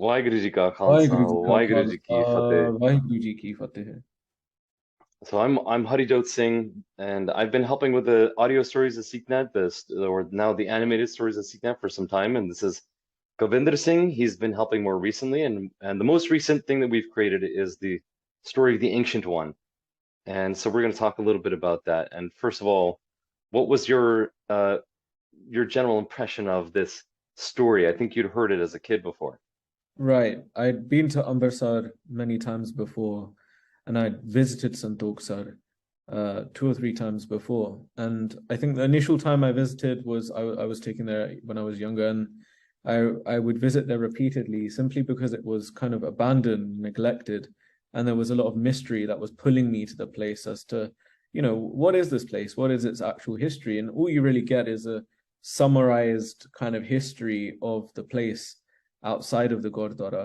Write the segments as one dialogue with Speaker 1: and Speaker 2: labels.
Speaker 1: ਵਾਹਿਗੁਰੂ ਜੀ ਕਾ ਖਾਲਸਾ
Speaker 2: ਵਾਹਿਗੁਰੂ ਜੀ ਕਾ
Speaker 1: ਵਾਹਿਗੁਰੂ ਜੀ
Speaker 2: ਖਾਲਸਾ
Speaker 1: ਕੀ ਫਤਿਹ
Speaker 2: ਵਾਹਿਗੁਰੂ ਜੀ ਕੀ ਫਤਿਹ
Speaker 1: so I'm Harijot Singh and I've been helping with the audio stories of SikhNet or now the animated stories of SikhNet for some time and this is Guvinder Singh. He's been helping more recently and the most recent thing that we've created is the story of the Ancient One. And so we're going to talk a little bit about that. And first of all, what was your general impression of this story? I think you'd heard it as a kid before.
Speaker 2: Right. I'd been to Ambersar many times before, and I'd visited Santokhsar 2 or 3 times before. And I think the initial time I visited was I was taken there when I was younger, and I would visit there repeatedly simply because it was kind of abandoned, neglected, and there was a lot of mystery that was pulling me to the place as to, what is this place? What is its actual history? And all you really get is a summarized kind of history of the place outside of the Gurdwara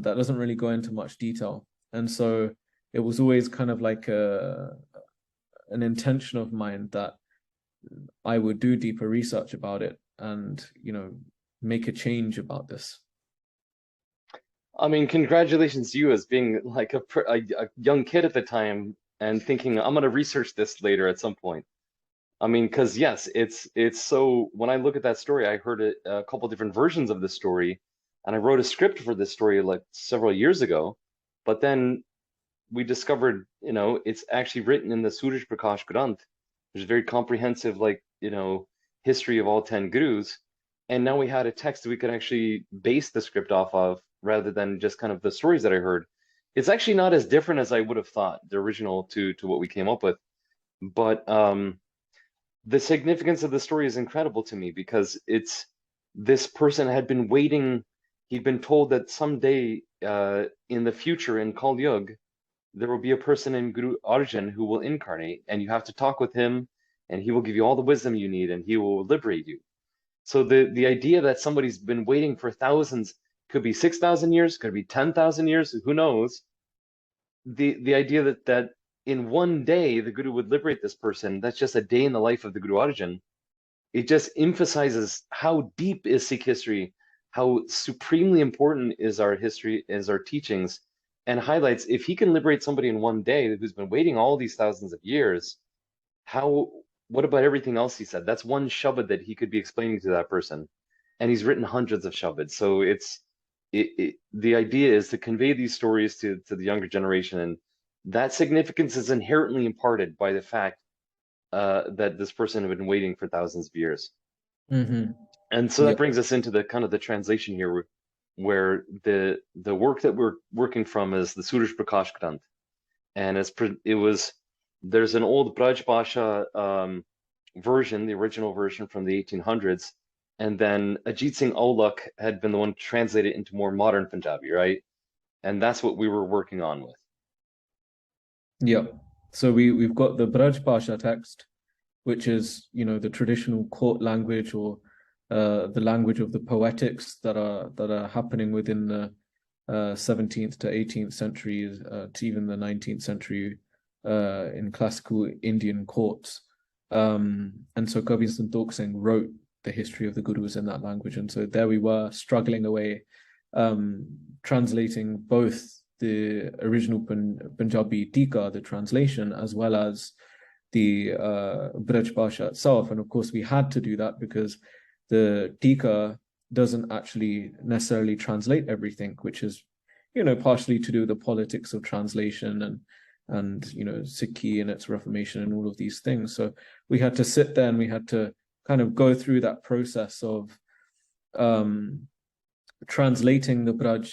Speaker 2: that doesn't really go into much detail. And so it was always kind of like an intention of mine that I would do deeper research about it and, make a change about this.
Speaker 1: I mean, congratulations to you as being like a young kid at the time and thinking I'm going to research this later at some point. I mean, because yes, it's so when I look at that story, I heard a couple different versions of the story, and I wrote a script for this story like several years ago, but then we discovered, it's actually written in the Suraj Prakash Granth, which is very comprehensive, like, history of all 10 gurus. And now we had a text that we could actually base the script off of rather than just kind of the stories that I heard. It's actually not as different as I would have thought, the original to what we came up with. But the significance of the story is incredible to me because it's this person had been waiting. He'd been told that someday in the future in Kal Yuga, there will be a person in Guru Arjan who will incarnate, and you have to talk with him, and he will give you all the wisdom you need, and he will liberate you. So the idea that somebody's been waiting for thousands, could be 6,000 years, could be 10,000 years, who knows? The idea that in one day the Guru would liberate this person, that's just a day in the life of the Guru Arjan. It just emphasizes how deep is Sikh history, how supremely important is our history, is our teachings, and highlights if he can liberate somebody in one day who's been waiting all these thousands of years, how what about everything else he said? That's one shabad that he could be explaining to that person. And he's written hundreds of shabads. So the idea is to convey these stories to the younger generation, and that significance is inherently imparted by the fact that this person had been waiting for thousands of years.
Speaker 2: Mm-hmm.
Speaker 1: And so
Speaker 2: Yeah.
Speaker 1: that brings us into the kind of the translation here, where the work that we're working from is the Suraj Prakash Granth, and there's an old Braj Bhasha version, the original version from the 1800s, and then Ajit Singh Aulak had been the one to translate it into more modern Punjabi, right? And that's what we were working on with.
Speaker 2: Yeah. So we've got the Braj Pasha text, which is, the traditional court language or the language of the poetics that are happening within the 17th to 18th century to even the 19th century in classical Indian courts. And so Gobind Singh wrote the history of the Gurus in that language. And so there we were struggling away, translating both the original Punjabi Tika, the translation, as well as the Braj Bhasha itself. And of course, we had to do that because the Tika doesn't actually necessarily translate everything, which is, partially to do with the politics of translation and Sikhi and its reformation and all of these things. So we had to sit there and we had to kind of go through that process of translating the Braj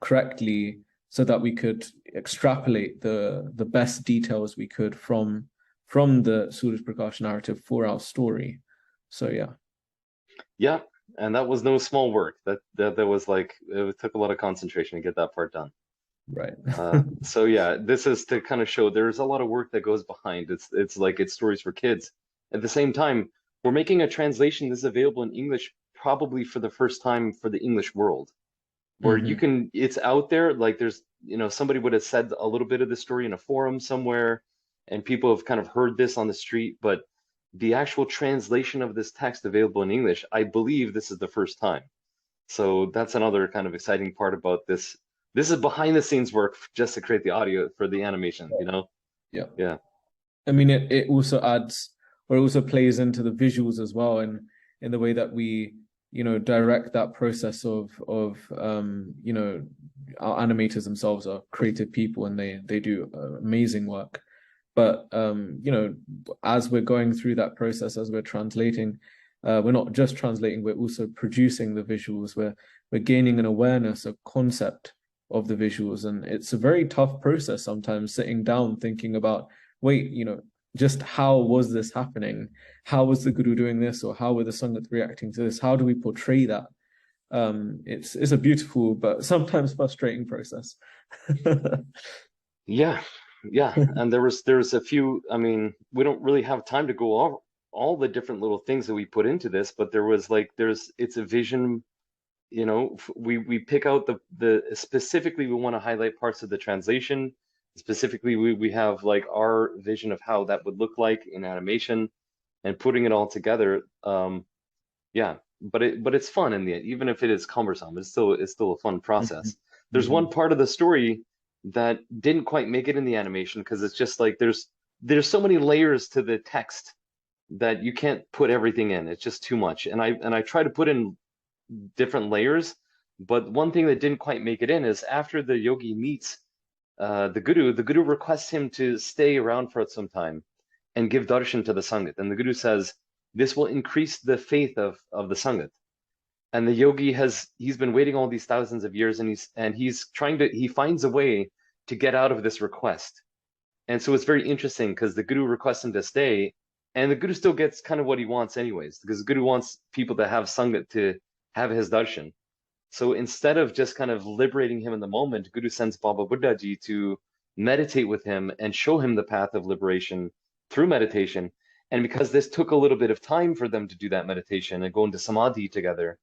Speaker 2: correctly so that we could extrapolate the best details we could from the Suraj Prakash narrative for our story. So yeah.
Speaker 1: Yeah, and that was no small work. That was like it took a lot of concentration to get that part done.
Speaker 2: Right.
Speaker 1: So yeah, this is to kind of show there's a lot of work that goes behind. It's like it's stories for kids. At the same time, we're making a translation that's available in English probably for the first time for the English world, where you
Speaker 2: Mm-hmm.
Speaker 1: can it's out there. Like there's somebody would have said a little bit of the story in a forum somewhere, and people have kind of heard this on the street, but the actual translation of this text available in English, I believe this is the first time. So that's another kind of exciting part about this. This is behind the scenes work just to create the audio for the animation, you know?
Speaker 2: Yeah.
Speaker 1: Yeah.
Speaker 2: I mean, it also adds, or it also plays into the visuals as well, and in the way that we, direct that process of our animators themselves are creative people, and they do amazing work. But as we're going through that process, as we're translating, we're not just translating, we're also producing the visuals. We're gaining an awareness, a concept of the visuals, and it's a very tough process sometimes, sitting down thinking about, wait, just how was this happening? How was the Guru doing this, or how were the Sangat reacting to this? How do we portray that? It's a beautiful but sometimes frustrating process.
Speaker 1: Yeah. Yeah. And there's a few, I mean, we don't really have time to go all the different little things that we put into this, but it's a vision, we pick out the specifically we want to highlight parts of the translation. Specifically, we have like our vision of how that would look like in animation and putting it all together. Yeah, but it's fun in the end, even if it is cumbersome. It's still a fun process. There's one part of the story that didn't quite make it in the animation because it's just like there's so many layers to the text that you can't put everything in. It's just too much. And I try to put in different layers, but one thing that didn't quite make it in is after the yogi meets the Guru requests him to stay around for some time and give darshan to the Sangat. And the Guru says, this will increase the faith of the Sangat. And the yogi he's been waiting all these thousands of years, and he finds a way to get out of this request. And so it's very interesting because the Guru requests him to stay, and the Guru still gets kind of what he wants anyways, because the Guru wants people to have Sangat to have his darshan. So instead of just kind of liberating him in the moment, Guru sends Baba Buddha Ji to meditate with him and show him the path of liberation through meditation. And because this took a little bit of time for them to do that meditation and go into samadhi together,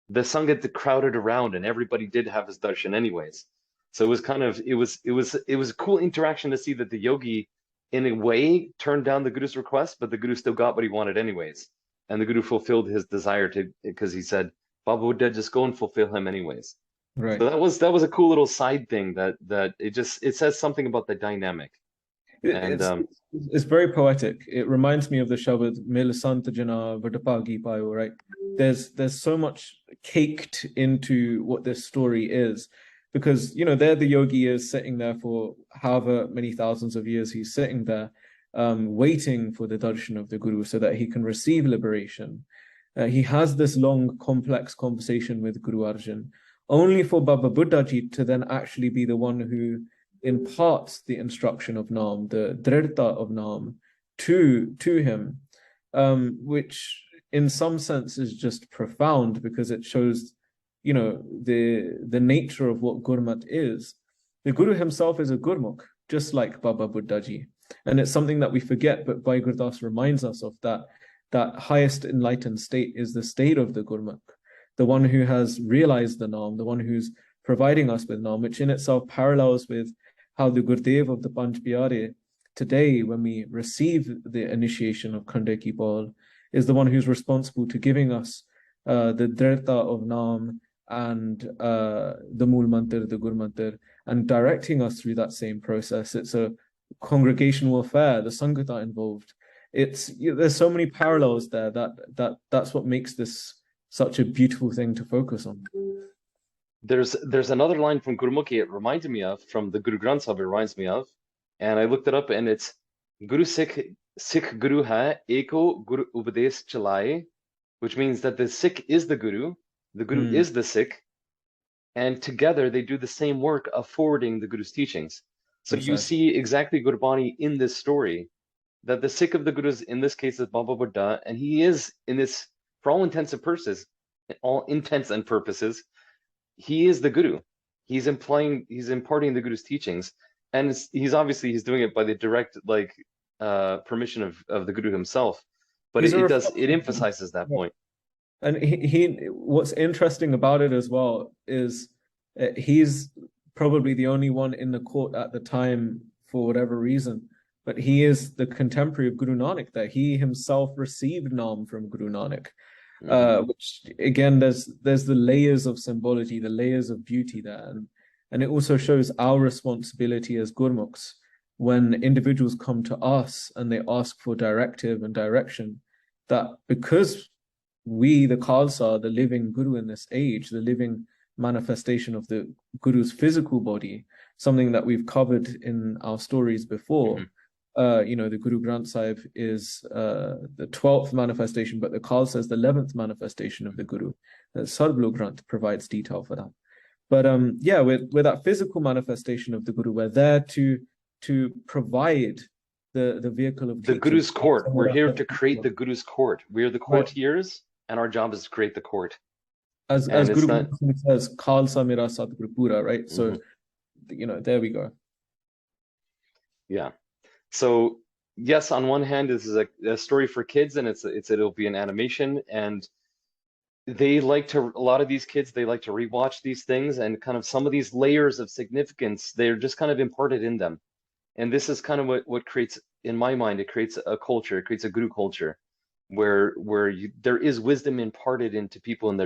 Speaker 1: the Sangha crowded around and everybody did have his darshan anyways. So it was kind of it was a cool interaction to see that the yogi, in a way, turned down the Guru's request, but the Guru still got what he wanted anyways. And the Guru fulfilled his desire because he said, Baba Buddha, just go and fulfill him anyways.
Speaker 2: Right.
Speaker 1: So that was a cool little side thing that it says something about the dynamic. And
Speaker 2: it's very poetic. It reminds me of the Shabad Mil Sant Jana Vadapagi Payo, right? There's so much caked into what this story is, because there the yogi is sitting there for however many thousands of years he's sitting there, waiting for the darshan of the Guru so that he can receive liberation. He has this long, complex conversation with Guru Arjan, only for Baba Buddha Ji to then actually be the one who imparts the instruction of Naam, the drirta of Naam, to him, which in some sense is just profound, because it shows, the nature of what Gurmat is. The Guru himself is a Gurmukh, just like Baba Buddha Ji. And it's something that we forget, but Bhai Gurdas reminds us of that highest enlightened state is the state of the Gurmukh, the one who has realized the Naam, the one who's providing us with Naam, which in itself parallels with how the Gurdev of the Panch Pyare today, when we receive the initiation of Khande Ki Paul, is the one who's responsible to giving us the Drirta of Naam and the Mool Mantar, the Gur Mantar, and directing us through that same process. It's a congregational affair, the Sangata involved. There's so many parallels there that's what makes this such a beautiful thing to focus on.
Speaker 1: There's another line from Gurmukhi it reminded me of, from the Guru Granth Sahib it reminds me of, and I looked it up, and it's Guru Sikh Guru hai, eko Guru Upadesh chalaye, which means that the Sikh is the Guru is the Sikh, and together they do the same work of forwarding the Guru's teachings. So you see exactly Gurbani in this story, that the Sikh of the Gurus in this case is Baba Buddha, and he is in this, for all intents and purposes, he is the Guru. He's imparting the Guru's teachings, and he's doing it by the direct permission of the Guru himself. But it emphasizes that point.
Speaker 2: And what's interesting about it as well is he's probably the only one in the court at the time for whatever reason, but he is the contemporary of Guru Nanak, that he himself received Naam from Guru Nanak. Which again, there's the layers of symbology, the layers of beauty there, and it also shows our responsibility as Gurmukhs when individuals come to us and they ask for directive and direction, that because we, the Khalsa, the living Guru in this age, the living manifestation of the Guru's physical body, something that we've covered in our stories before. The Guru Granth Sahib is the 12th manifestation, but the Khalsa is the 11th manifestation of the Guru. Sarblo Granth provides detail for that. But we're that physical manifestation of the Guru. We're there to provide the vehicle of
Speaker 1: the
Speaker 2: teaching.
Speaker 1: Guru's court. We're here to create the Guru's court. We're the courtiers, and our job is to create the court.
Speaker 2: As Guru Singh says, Khalsa Mera Satguru Pura, right? So, there we go.
Speaker 1: Yeah. So yes, on one hand, this is a story for kids, and it'll be an animation, and a lot of these kids, they like to rewatch these things, and kind of some of these layers of significance, they're just kind of imparted in them. And this is kind of what creates, in my mind, it creates a culture, it creates a Guru culture, where there is wisdom imparted into people in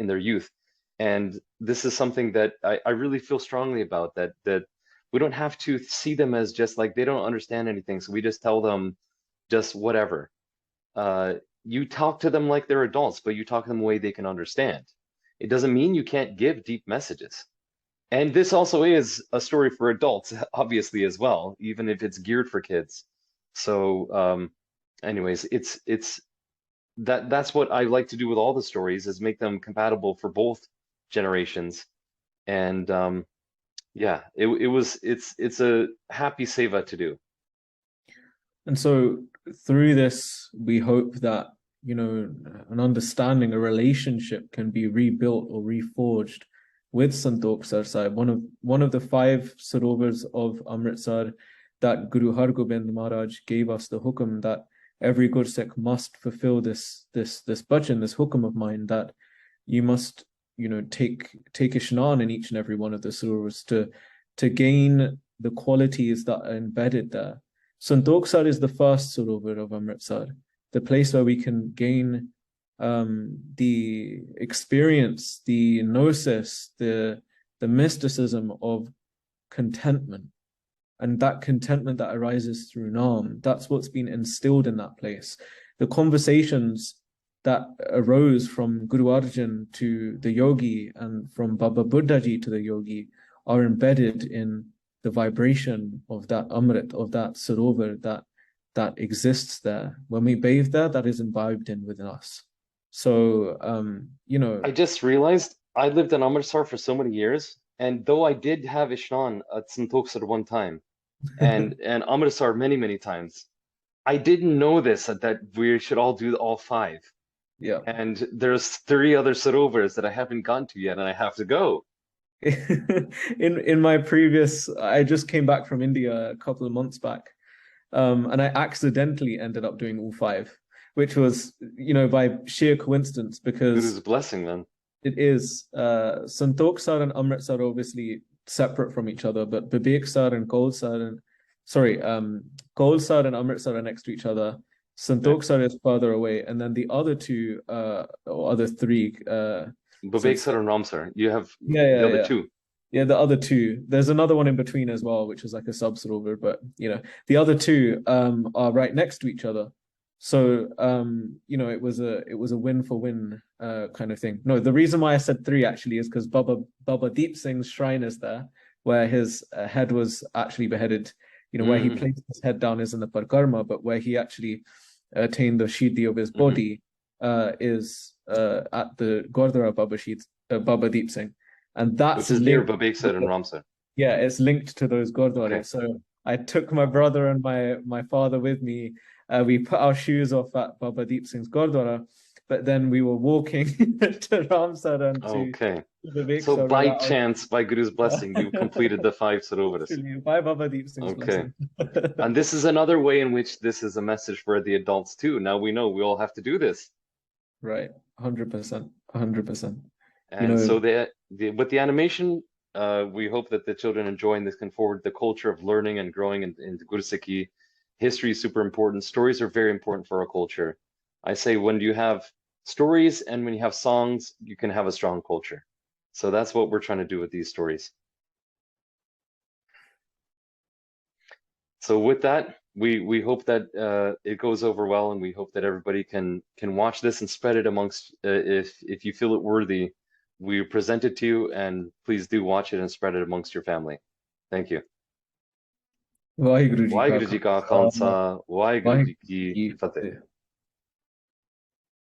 Speaker 1: their youth. And this is something that I really feel strongly about, that we don't have to see them as just like they don't understand anything, so we just tell them just whatever. You talk to them like they're adults, but you talk to them the way they can understand. It doesn't mean you can't give deep messages. And this also is a story for adults, obviously, as well, even if it's geared for kids. So, anyways, that's what I like to do with all the stories, is make them compatible for both generations. And it's a happy seva to do.
Speaker 2: And so through this, we hope that, an understanding, a relationship can be rebuilt or reforged with Santokh Sahib, one of the 5 sarovars of Amritsar that Guru Har Gobind Maharaj gave us the hukum that every Gursikh must fulfill this bachan, this hukum of mine, that you must, take Ishnan in each and every one of the sarovars to gain the qualities that are embedded there. Santokh Sahib is the first sarovar of Amritsar, the place where we can gain the experience, the gnosis, the mysticism of contentment. And that contentment that arises through Naam, that's what's been instilled in that place. The conversations that arose from Guru Arjan to the yogi and from Baba Buddhaji to the yogi are embedded in the vibration of that Amrit, of that Sarovar that exists there. When we bathe there, that is imbibed in within us. So,
Speaker 1: I just realized I lived in Amritsar for so many years, and though I did have Ishnan at Santokh Sahib one time, and Amritsar many, many times, I didn't know this, that we should all do all 5.
Speaker 2: Yeah.
Speaker 1: And there's 3 other sarovars that I haven't gone to yet, and I have to go.
Speaker 2: In my previous, I just came back from India a couple of months back, and I accidentally ended up doing all 5. Which was, by sheer coincidence, because
Speaker 1: Guru's blessing, then.
Speaker 2: It is. Santokh Sahib and Amritsar are obviously separate from each other, but Babek Sahib and Gold Sahib and Amritsar are next to each other. Santokh Sahib is further away, and then the other 2, or other 3.
Speaker 1: Babek Sahib and Ramsar. You have
Speaker 2: the
Speaker 1: other 2.
Speaker 2: Yeah, the other 2. There's another one in between as well, which is like a sub-sarovar, but the other 2 are right next to each other. So it was a win for win kind of thing. No, the reason why I said 3 actually is because Baba Deep Singh's shrine is there, where his head was actually beheaded. Where he placed his head down is in the Parkarma, but where he actually attained the Shuddhi of his body is at the Gurdwara Baba Deep Singh, and that's
Speaker 1: near Babek Sahib and Ramsar.
Speaker 2: Yeah, it's linked to those Gurdwaras. Okay. So I took my brother and my father with me. We put our shoes off at Baba Deep Singh's Gurdwara, but then we were walking to Ramsar and to Babek.
Speaker 1: So by chance, by Guru's blessing, you completed the 5 sarovars.
Speaker 2: By Baba Deep Singh's blessing.
Speaker 1: And this is another way in which this is a message for the adults too. Now we know we all have to do this.
Speaker 2: Right, 100%, 100%.
Speaker 1: And so with the animation, we hope that the children enjoying this can forward the culture of learning and growing in Guru Sikhi. History is super important. Stories are very important for our culture. I say when you have stories, and when you have songs, you can have a strong culture. So that's what we're trying to do with these stories. So with that, we hope that it goes over well, and we hope that everybody can watch this and spread it amongst, if you feel it worthy, we present it to you, and please do watch it and spread it amongst your family. Thank you.
Speaker 2: Waheguru ji ਕਾ
Speaker 1: ਵਾਹਿਗੁਰੂ ਜੀ ਕਾ ਖਾਲਸਾ, ਵਾਹਿਗੁਰੂ ਜੀ ਕੀ
Speaker 2: ਕੀ
Speaker 1: ਫਤਿਹ।
Speaker 2: ਫਤਿਹ।